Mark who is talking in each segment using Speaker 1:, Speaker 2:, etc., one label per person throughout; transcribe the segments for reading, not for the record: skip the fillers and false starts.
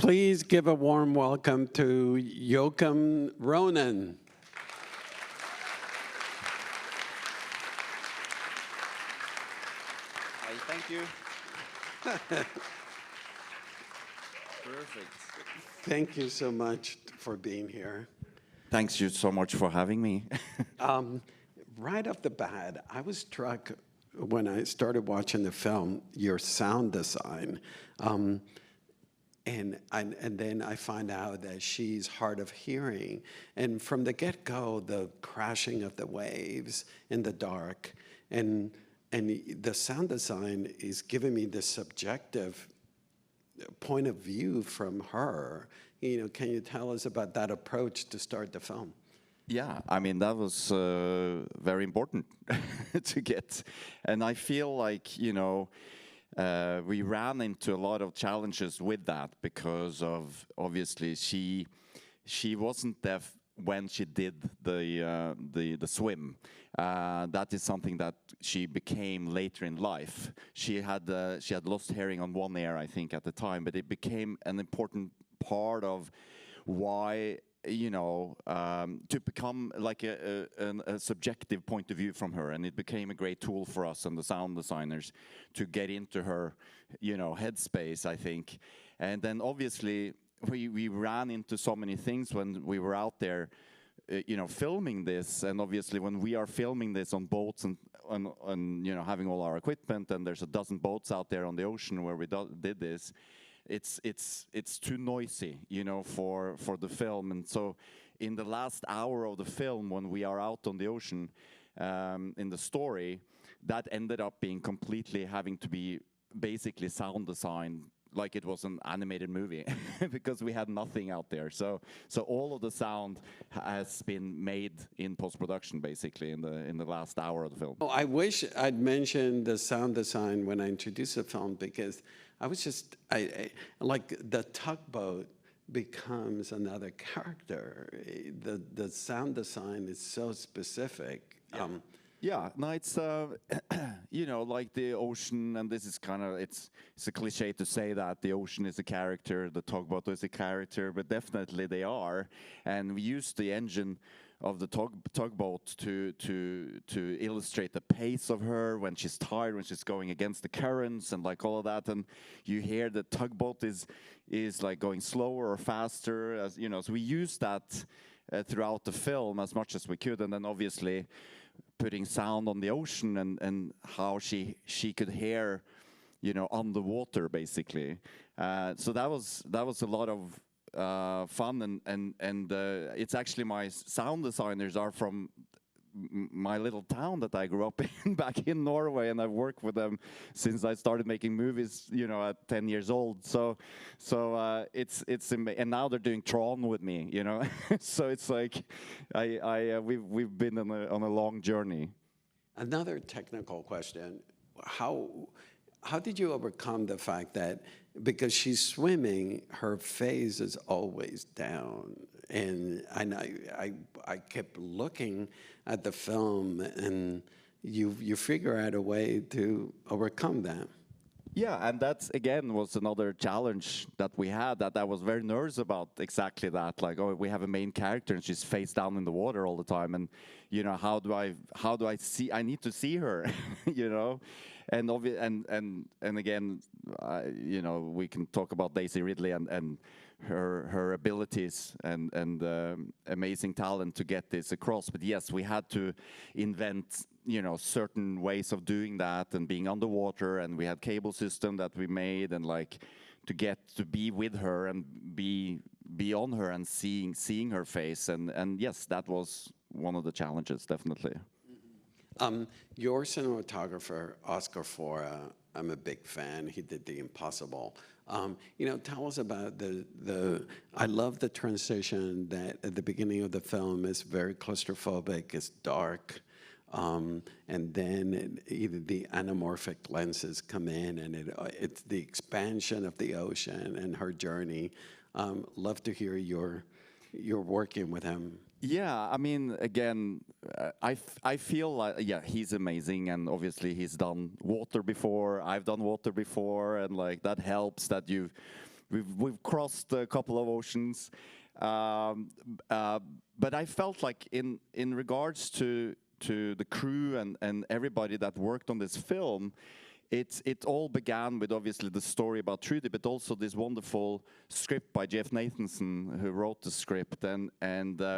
Speaker 1: Please give a warm welcome to Joachim Rønning.
Speaker 2: Hi, thank you. Perfect.
Speaker 1: Thank you so much for being here.
Speaker 2: Thanks you so much for having me.
Speaker 1: Right off the bat, I was struck when I started watching the film, your sound design. And then I find out that she's hard of hearing. And from the get-go, the crashing of the waves in the dark, and the sound design is giving me this subjective point of view from her. You know, can you tell us about that approach to start the film?
Speaker 2: Yeah, I mean, that was very important to get. And I feel like, you know, we ran into a lot of challenges with that because of, obviously, she wasn't deaf when she did the swim. That is something that she became later in life. She had lost hearing on one ear, I think, at the time, but it became an important part of why, you know, to become like a subjective point of view from her, and it became a great tool for us and the sound designers to get into her, you know, headspace, I think. And then obviously we ran into so many things when we were out there, you know, filming this. And obviously when we are filming this on boats and you know, having all our equipment, and there's a dozen boats out there on the ocean where we did this, it's too noisy, you know, for the film. And so in the last hour of the film, when we are out on the ocean, in the story, that ended up being completely having to be basically sound designed like it was an animated movie because we had nothing out there. So all of the sound has been made in post-production basically in the last hour of the film.
Speaker 1: Oh, I wish I'd mentioned the sound design when I introduced the film, because I was just, I like the tugboat becomes another character. The sound design is so specific.
Speaker 2: Yeah. Yeah, no, it's, you know, like the ocean, and this is kind of, it's a cliche to say that the ocean is a character, the tugboat is a character, but definitely they are. And we used the engine of the tugboat to illustrate the pace of her when she's tired, when she's going against the currents and like all of that. And you hear the tugboat is like going slower or faster, as you know. So we used that throughout the film as much as we could, and then obviously putting sound on the ocean and how she could hear, you know, underwater basically. So that was a lot of fun, and it's actually my sound designers are from my little town that I grew up in back in Norway, and I've worked with them since I started making movies, you know, at 10 years old. So it's and now they're doing Tron with me, you know. So it's like we've been on a long journey.
Speaker 1: Another technical question: how did you overcome the fact that because she's swimming, her face is always down? And I kept looking at the film, and you figure out a way to overcome that.
Speaker 2: Yeah, and that again was another challenge that we had, that I was very nervous about exactly that. Like, oh, we have a main character and she's face down in the water all the time, and you know, how do I see? I need to see her, you know, and again, you know, we can talk about Daisy Ridley and her abilities and amazing talent to get this across. But yes, we had to invent, you know, certain ways of doing that and being underwater, and we had cable system that we made, and like to get to be with her and be on her and seeing her face, and yes, that was one of the challenges, definitely.
Speaker 1: Your cinematographer, Oscar Fora, I'm a big fan. He did The Impossible. You know, tell us about I love the transition that at the beginning of the film is very claustrophobic, it's dark, and then either the anamorphic lenses come in, and it's the expansion of the ocean and her journey. Love to hear you're working with him.
Speaker 2: Yeah, I mean, again, I feel like, yeah, he's amazing, and obviously he's done water before, I've done water before, and like that helps that we've crossed a couple of oceans. But I felt like in regards to the crew and everybody that worked on this film, it all began with obviously the story about Trudy, but also this wonderful script by Jeff Nathanson, who wrote the script, and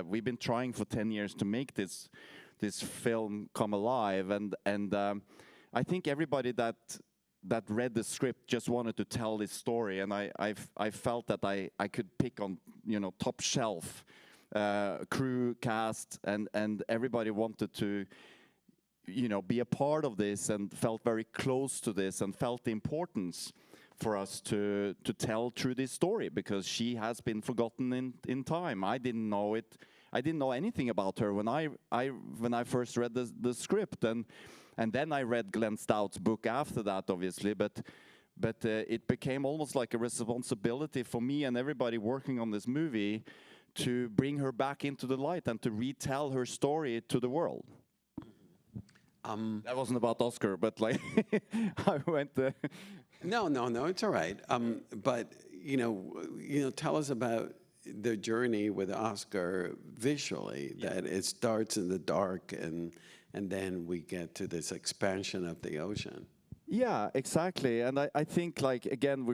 Speaker 2: we've been trying for 10 years to make this film come alive, and I think everybody that read the script just wanted to tell this story, and I felt that I could pick on, you know, top shelf crew, cast, and everybody wanted to, you know, be a part of this and felt very close to this and felt the importance for us to tell Trudy's story, because she has been forgotten in time. I didn't know it. I didn't know anything about her when I first read the script, and then I read Glenn Stout's book after that, obviously, but it became almost like a responsibility for me and everybody working on this movie to bring her back into the light and to retell her story to the world. That wasn't about Oscar, but like I went there.
Speaker 1: No, it's all right. But you know, tell us about the journey with Oscar visually. Yeah. That it starts in the dark, and then we get to this expansion of the ocean.
Speaker 2: Yeah, exactly. And I think, like, again,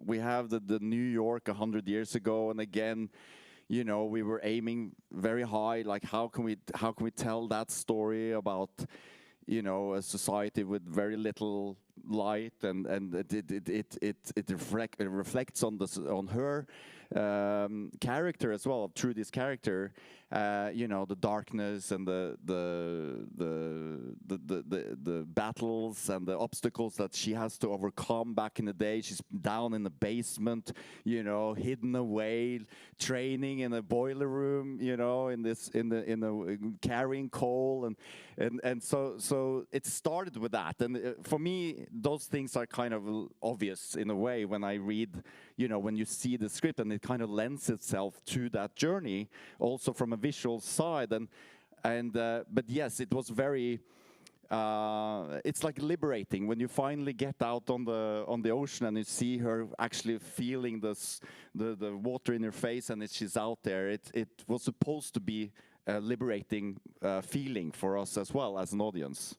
Speaker 2: we have the New York 100 years ago, and again, you know, we were aiming very high. Like, how can we tell that story about, you know, a society with very little light, and it reflects on her character as well, Trudy's character. You know, the darkness and the battles and the obstacles that she has to overcome. Back in the day, she's down in the basement, you know, hidden away, training in a boiler room, you know, in the carrying coal, and so it started with that. And for me, those things are kind of obvious in a way when I read, you know, when you see the script, and it kind of lends itself to that journey also from a visual side. But yes, it was very it's like liberating when you finally get out on the ocean and you see her actually feeling the water in her face, and she's out there. It was supposed to be a liberating feeling for us as well as an audience.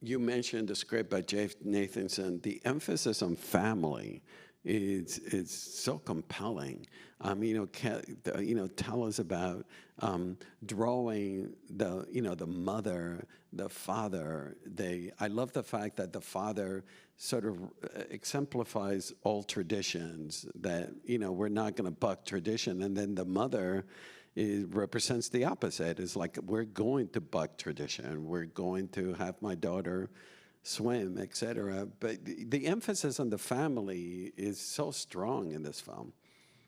Speaker 1: You mentioned the script by Jeff Nathanson. The emphasis on family is so compelling. You know, tell us about drawing the mother, the father. I love the fact that the father sort of exemplifies all traditions, that, you know, we're not going to buck tradition, and then the mother represents the opposite. It's like, we're going to buck tradition. We're going to have my daughter swim, etc. But the emphasis on the family is so strong in this film.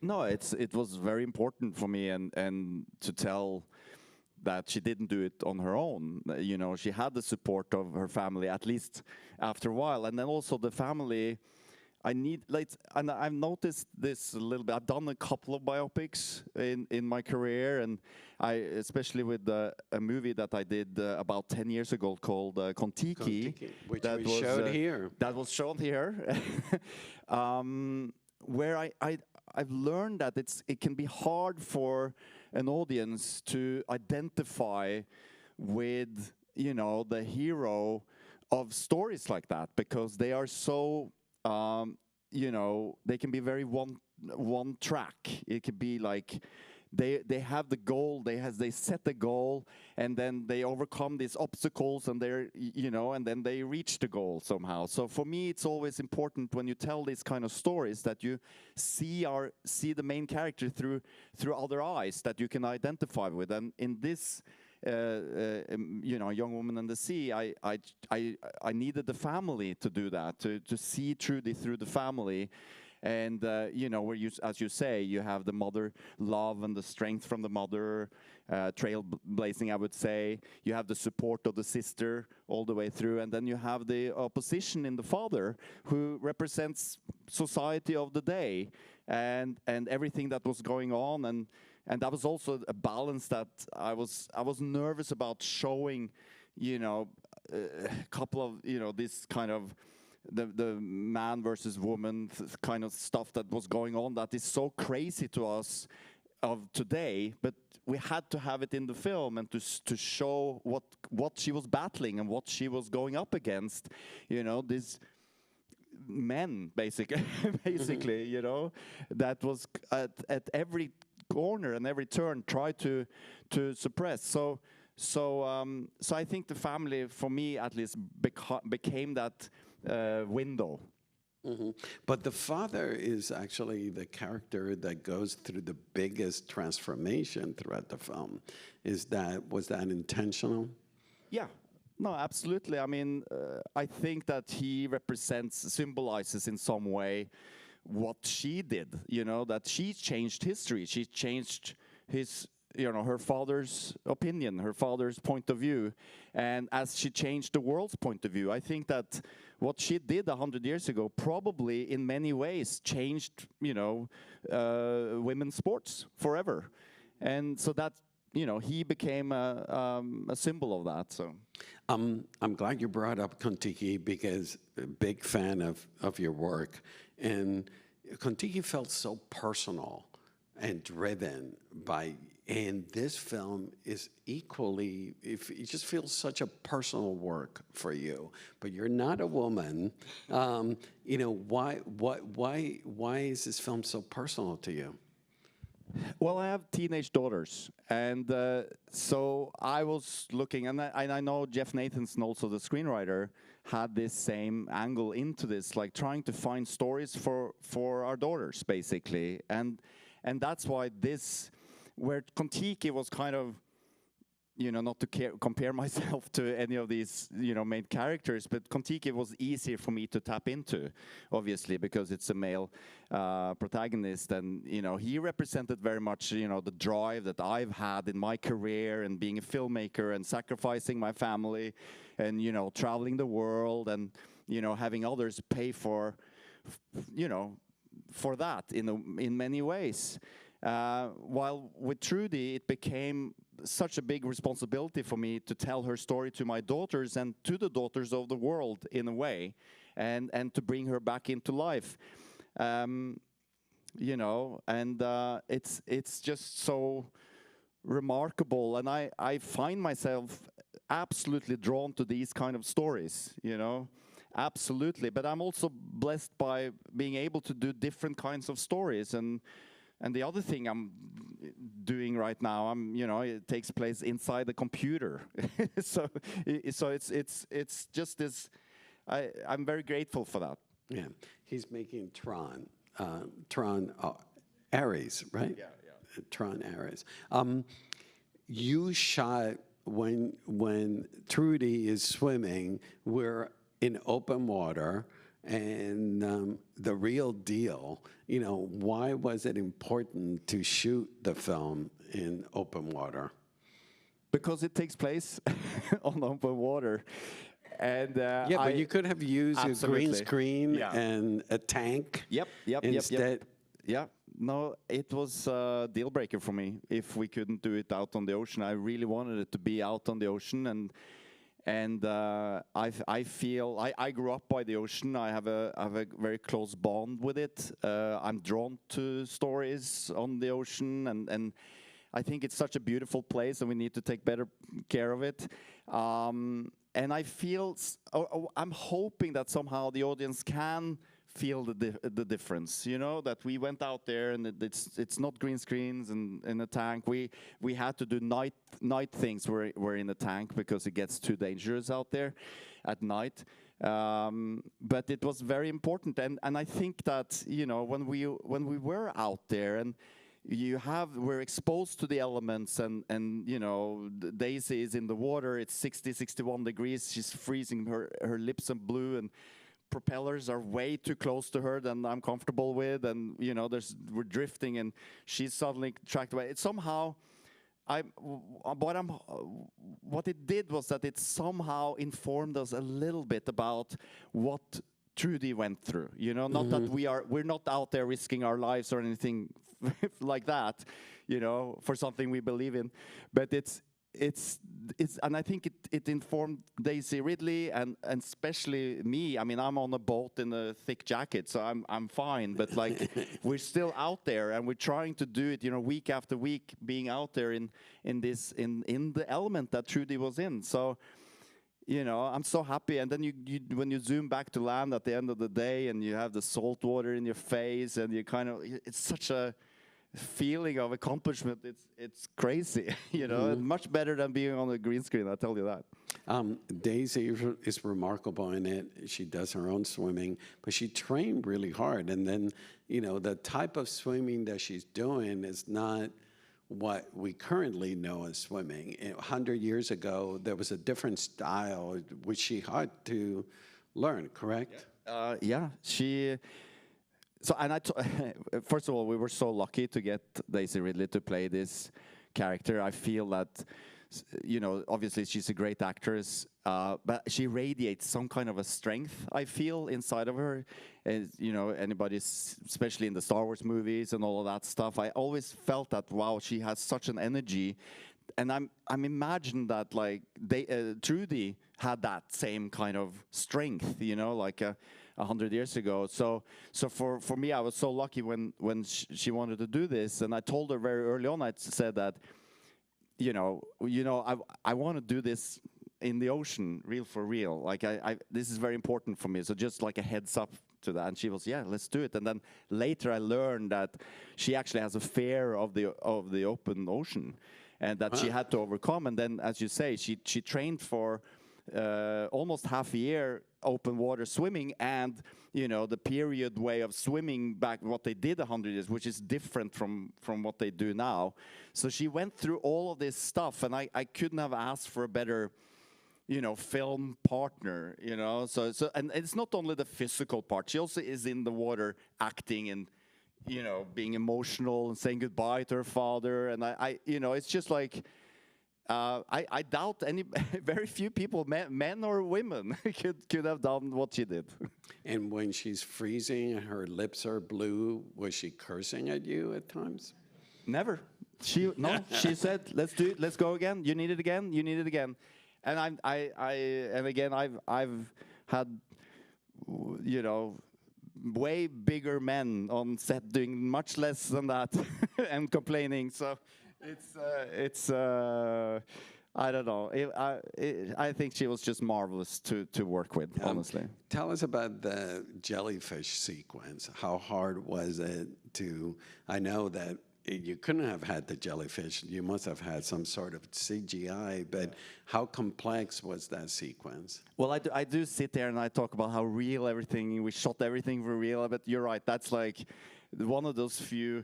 Speaker 2: No, it was very important for me, and to tell that she didn't do it on her own. You know, she had the support of her family, at least after a while, and then also the family. And I've noticed this a little bit. I've done a couple of biopics in my career, and especially with a movie that I did about 10 years ago called Kon-Tiki,
Speaker 1: which we showed here.
Speaker 2: That was shown here, where I've learned that it can be hard for an audience to identify with, you know, the hero of stories like that, because they are so you know, they can be very one track. It could be like they have the goal, they set the goal, and then they overcome these obstacles, and they're, you know, and then they reach the goal somehow. So for me, it's always important when you tell these kind of stories that you see the main character through other eyes that you can identify with. And in this you know, Young Woman in the Sea, I needed the family to do that, to see Trudy through the family. And, you know, where as you say, you have the mother love and the strength from the mother, trailblazing, I would say. You have the support of the sister all the way through. And then you have the opposition in the father, who represents society of the day and everything that was going on. And that was also a balance that I was nervous about showing, you know, a couple of, you know, this kind of the man versus woman kind of stuff that was going on that is so crazy to us of today, but we had to have it in the film and to show what she was battling and what she was going up against. You know, these men, basically, you know, that was at every corner and every turn tried to suppress. So I think the family, for me at least, became that window.
Speaker 1: But the father is actually the character that goes through the biggest transformation throughout the film. Was that intentional?
Speaker 2: Yeah. No, absolutely. I mean, I think that he symbolizes in some way what she did, you know, that she changed history. She changed her father's opinion, her father's point of view. And as she changed the world's point of view, I think that what she did 100 years ago probably in many ways changed, women's sports forever. And so that, he became a symbol of that. So
Speaker 1: I'm glad you brought up Kon-Tiki because a big fan of your work. And Kon-Tiki felt so personal and driven and this film is equally, it just feels such a personal work for you. But you're not a woman. Why is this film so personal to you?
Speaker 2: Well, I have teenage daughters, and so I was looking, and I know Jeff Nathanson, also the screenwriter, had this same angle into this, like trying to find stories for our daughters, basically, and that's why where Kon-Tiki was kind of, not to compare myself to any of these, main characters, but Kon-Tiki was easier for me to tap into, obviously, because it's a male protagonist, and, he represented very much, the drive that I've had in my career and being a filmmaker and sacrificing my family and, traveling the world and, having others pay for that in many ways. While with Trudy, it became such a big responsibility for me to tell her story to my daughters and to the daughters of the world in a way, and to bring her back into life. It's just so remarkable, and I find myself absolutely drawn to these kind of stories, absolutely. But I'm also blessed by being able to do different kinds of stories, and the other thing I'm doing right now, it takes place inside the computer. so it's just this. I'm very grateful for that.
Speaker 1: Yeah, he's making Tron Ares, right?
Speaker 2: Yeah.
Speaker 1: Tron Ares. You shot when Trudy is swimming. We're in open water. And the real deal, why was it important to shoot the film in open water?
Speaker 2: Because it takes place on open water. And
Speaker 1: but you could have used a green screen and a tank.
Speaker 2: Yep.
Speaker 1: Instead.
Speaker 2: Yeah, no, it was a deal breaker for me if we couldn't do it out on the ocean. I really wanted it to be out on the ocean, and I feel I grew up by the ocean. I have a very close bond with it. I'm drawn to stories on the ocean, and I think it's such a beautiful place, and we need to take better care of it. And I feel I'm hoping that somehow the audience can feel the difference, that we went out there and it's not green screens and in a tank. We had to do night things. We're in a tank because it gets too dangerous out there at night. But it was very important, and I think that when we were out there and we're exposed to the elements, and Daisy is in the water. It's 61 degrees. She's freezing. Her lips are blue, and propellers are way too close to her than I'm comfortable with, and we're drifting, and she's suddenly tracked away. It's somehow, what it did was that it somehow informed us a little bit about what Trudy went through. Not that we're not out there risking our lives or anything like that, for something we believe in, but and I think it informed Daisy Ridley and especially me. I mean, I'm on a boat in a thick jacket, so I'm fine. But like, we're still out there, and we're trying to do it, you know, week after week, being out there in the element that Trudy was in. So, you know, I'm so happy. And then you when you zoom back to land at the end of the day, and you have the salt water in your face, and you kind of, it's such a feeling of accomplishment. It's crazy, you know. Much better than being on a green screen, I tell you that.
Speaker 1: Daisy is remarkable in it. She does her own swimming, but she trained really hard. And then, you know, the type of swimming that she's doing is not what we currently know as swimming. 100 years ago, there was a different style which she had to learn, correct?
Speaker 2: Yeah, she. So, and first of all, we were so lucky to get Daisy Ridley to play this character. I feel that, you know, obviously she's a great actress, but she radiates some kind of a strength, I feel, inside of her. And, you know, anybody, especially in the Star Wars movies and all of that stuff, I always felt that, wow, she has such an energy. And I'm imagined that, like, Trudy had that same kind of strength, you know, like 100 years ago. So for me, I was so lucky when she wanted to do this, and I told her very early on. I said that, you know, I want to do this in the ocean, real for real. Like this is very important for me. So just like a heads up to that. And she was, yeah, let's do it. And then later I learned that she actually has a fear of the open ocean, and that she had to overcome. And then, as you say, she trained for almost half a year open water swimming, and, you know, the period way of swimming back what they did 100 years, which is different from what they do now. So she went through all of this stuff, and I couldn't have asked for a better, you know, film partner, you know. So and it's not only the physical part, she also is in the water acting and, you know, being emotional and saying goodbye to her father. And I you know, it's just like, I doubt very few people, men or women, could have done what she did.
Speaker 1: And when she's freezing and her lips are blue, was she cursing at you at times?
Speaker 2: Never. She said, let's do it, let's go again. You need it again. You need it again. And I've had, you know, way bigger men on set doing much less than that and complaining. So it's I don't know. I think she was just marvelous to work with, honestly.
Speaker 1: Tell us about the jellyfish sequence. How hard was it to? I know that you couldn't have had the jellyfish. You must have had some sort of CGI. But how complex was that sequence?
Speaker 2: Well, I do sit there and I talk about how real everything. We shot everything for real. But you're right. That's like one of those few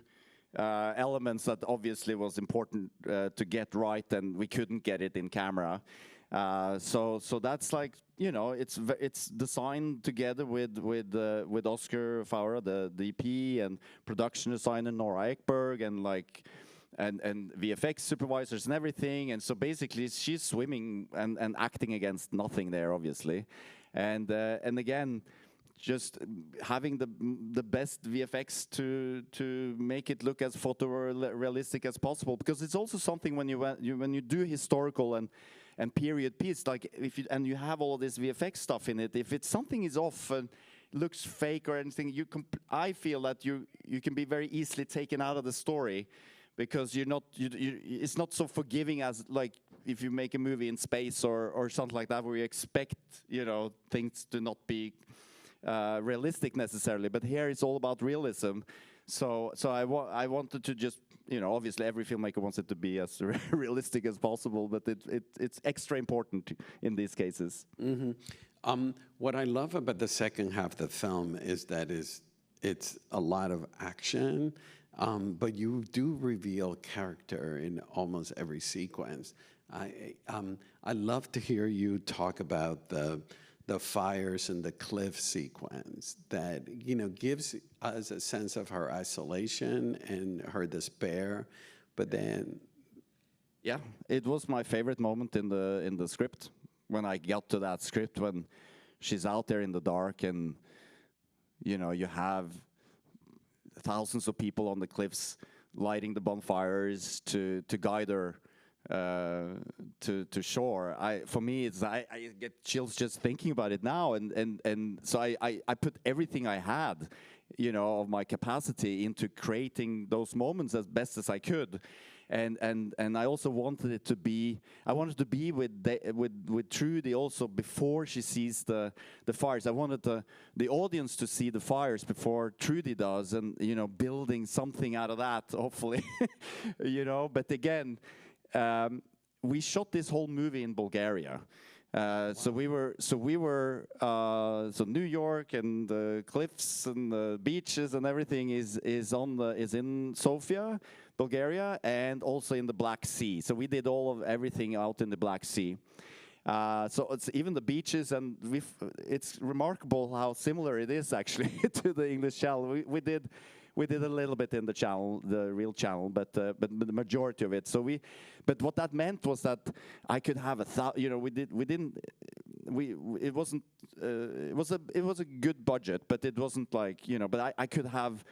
Speaker 2: elements that obviously was important to get right, and we couldn't get it in camera. So that's like, you know, it's designed together with Oscar Faurer, the DP, and production designer Nora Ekberg, and like and VFX supervisors and everything. And so basically she's swimming and acting against nothing there, obviously. And again, just having the best VFX to make it look as photorealistic as possible, because it's also something when you do historical and period piece, like and you have all this VFX stuff in it, if something is off and looks fake or anything, I feel that you can be very easily taken out of the story, because it's not so forgiving as like if you make a movie in space or something like that, where you expect, you know, things to not be realistic necessarily, but here it's all about realism. So I wanted to just, you know, obviously every filmmaker wants it to be as realistic as possible, but it's extra important in these cases.
Speaker 1: Mm-hmm. What I love about the second half of the film is that it's a lot of action, but you do reveal character in almost every sequence. I love to hear you talk about the fires and the cliff sequence that, you know, gives us a sense of her isolation and her despair, but then...
Speaker 2: Yeah, it was my favorite moment in the script, when I got to that script, when she's out there in the dark and, you know, you have thousands of people on the cliffs lighting the bonfires to guide her to shore. For me, I get chills just thinking about it now, and so I put everything I had, you know, of my capacity into creating those moments as best as I could. And I also wanted it to be. I wanted to be with Trudy also before she sees the fires. I wanted the audience to see the fires before Trudy does, and you know, building something out of that, hopefully, you know. But again, we shot this whole movie in Bulgaria. Wow. So New York and the cliffs and the beaches and everything is in Sofia, Bulgaria, and also in the Black Sea. So we did everything out in the Black Sea. So it's even the beaches, and it's remarkable how similar it is actually to the English Channel. We did a little bit in the channel, the real channel, but the majority of it. But what that meant was that I could have it was a good budget, but it wasn't like, you know, but I could have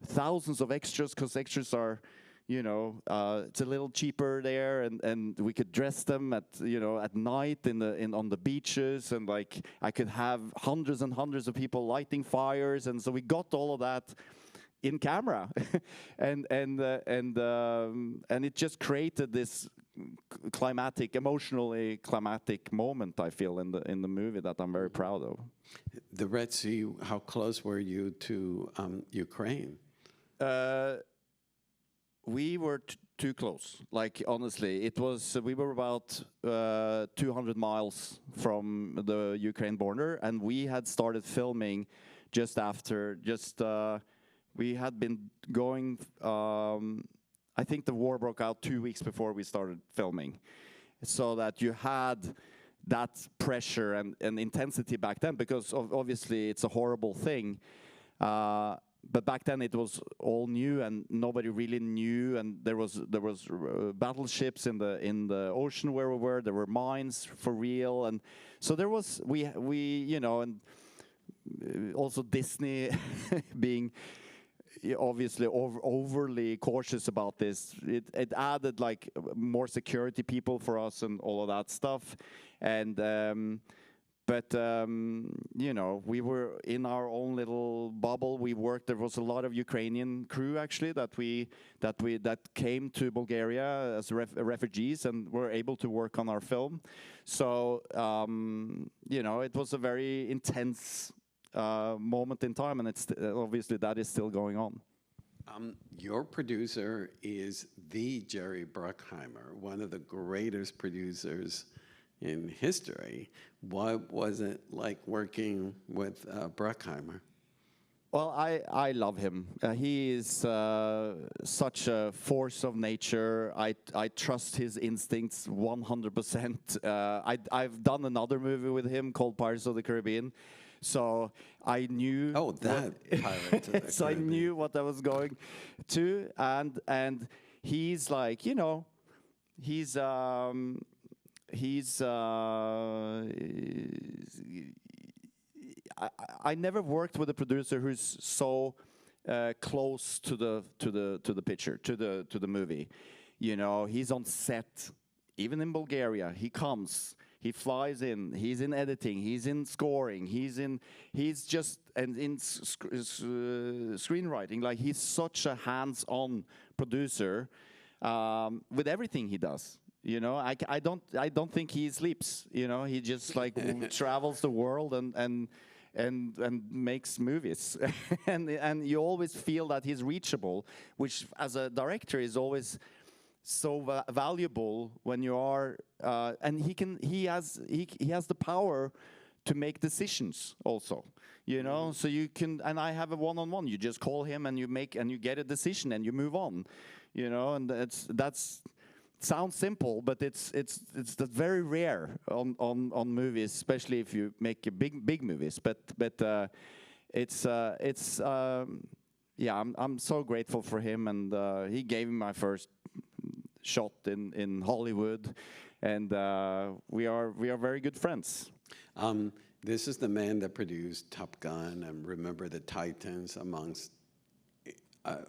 Speaker 2: thousands of extras, because extras are, you know, it's a little cheaper there, and we could dress them at night on the beaches, and like I could have hundreds and hundreds of people lighting fires, and so we got all of that in camera, and it just created this emotionally climatic moment, I feel, in the movie that I'm very proud of.
Speaker 1: The Red Sea. How close were you to Ukraine?
Speaker 2: We were too close. Like, honestly, we were about 200 miles from the Ukraine border, and we had started filming just after. We had been going, I think the war broke out 2 weeks before we started filming. So that you had that pressure and intensity back then, because obviously it's a horrible thing. But back then it was all new, and nobody really knew, and there was battleships in the ocean where we were. There were mines for real, and so there was we you know, and also Disney being obviously overly cautious about this. It added like more security people for us and all of that stuff, and you know, we were in our own little bubble. We worked. There was a lot of Ukrainian crew actually that came to Bulgaria as refugees and were able to work on our film. So you know, it was a very intense moment in time, and it's obviously that is still going on.
Speaker 1: Your producer is the Jerry Bruckheimer, one of the greatest producers in history. What was it like working with Bruckheimer?
Speaker 2: Well, I love him. He is such a force of nature. I trust his instincts 100%. I've done another movie with him called Pirates of the Caribbean. So I knew.
Speaker 1: Oh, that Pirates of the Caribbean.
Speaker 2: So I knew what I was going to, and he's like, you know, I never worked with a producer who's so close to the picture, to the movie. You know, he's on set, even in Bulgaria. He comes. He flies in. He's in editing. He's in scoring. He's in screenwriting. Like, he's such a hands-on producer with everything he does. You know, I don't think he sleeps. You know, he just like travels the world and makes movies, and you always feel that he's reachable, which as a director is always so valuable when you are, and he has the power to make decisions also, you know. So you can, and I have a one-on-one. You just call him and you get a decision and you move on, you know. And that's sounds simple, but it's very rare on movies, especially if you make big movies. But yeah, I'm so grateful for him, and he gave me my first shot in Hollywood, and we are very good friends.
Speaker 1: This is the man that produced Top Gun and Remember the Titans, amongst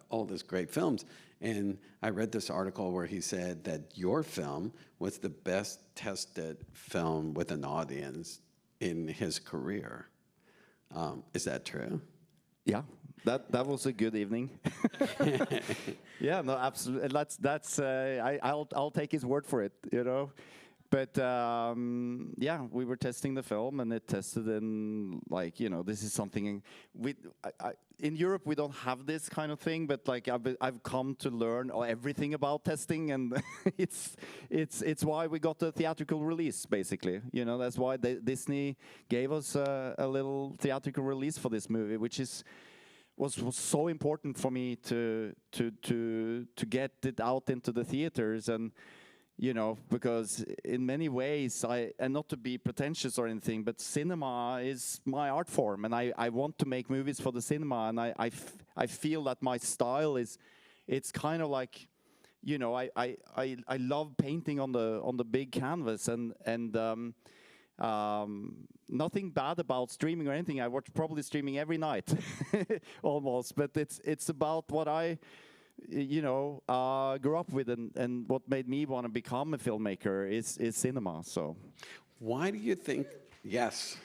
Speaker 1: all these great films. And I read this article where he said that your film was the best tested film with an audience in his career. Is that true?
Speaker 2: Yeah, that was a good evening. Yeah, no, absolutely. I'll take his word for it, you know. But yeah, we were testing the film, and it tested in, like, you know, this is something in Europe we don't have this kind of thing, but like I've come to learn everything about testing, and it's why we got the theatrical release, basically. You know, that's why Disney gave us a little theatrical release for this movie, which was so important for me to get it out into the theaters. And you know, because in many ways, and not to be pretentious or anything, but cinema is my art form, and I want to make movies for the cinema, and I feel that my style it's kind of like, you know, I love painting on the big canvas, and nothing bad about streaming or anything. I watch probably streaming every night, almost, but it's about what I, you know, grew up with, and what made me want to become a filmmaker is cinema. So,
Speaker 1: why do you think? Yes.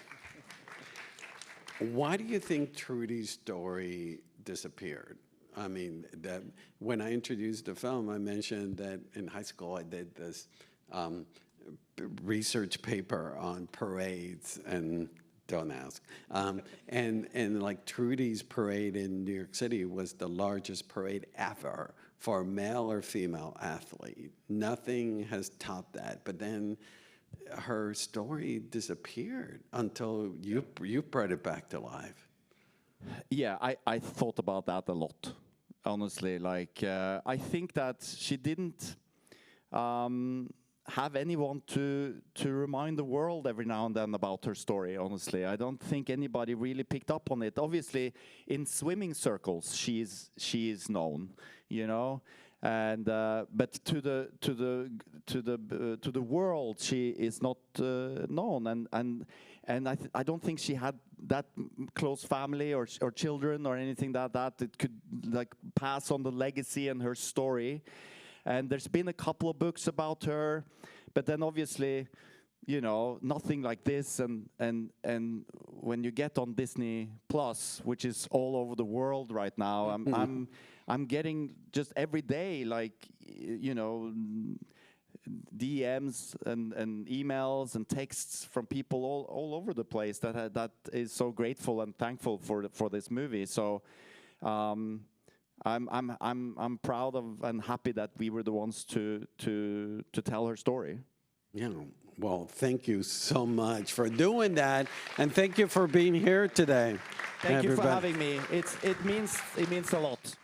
Speaker 1: Why do you think Trudy's story disappeared? I mean, that when I introduced the film, I mentioned that in high school I did this research paper on parades, and don't ask. And like Trudy's parade in New York City was the largest parade ever for a male or female athlete. Nothing has topped that. But then her story disappeared until you brought it back to life.
Speaker 2: Yeah, I thought about that a lot, honestly. Like, I think that she didn't have anyone to remind the world every now and then about her story, honestly. I don't think anybody really picked up on it. Obviously, in swimming circles, she is known, you know, and but to the world, she is not known, and I don't think she had that close family or children or anything that it could like pass on the legacy and her story. And there's been a couple of books about her, but then obviously, you know, nothing like this. And when you get on Disney Plus, which is all over the world right now, I'm getting just every day, like, you know, DMs and emails and texts from people all over the place that is so grateful and thankful for this movie. So. I'm proud of and happy that we were the ones to tell her story.
Speaker 1: Yeah, well, thank you so much for doing that, and thank you for being here today.
Speaker 2: Thank you for having me. It means a lot.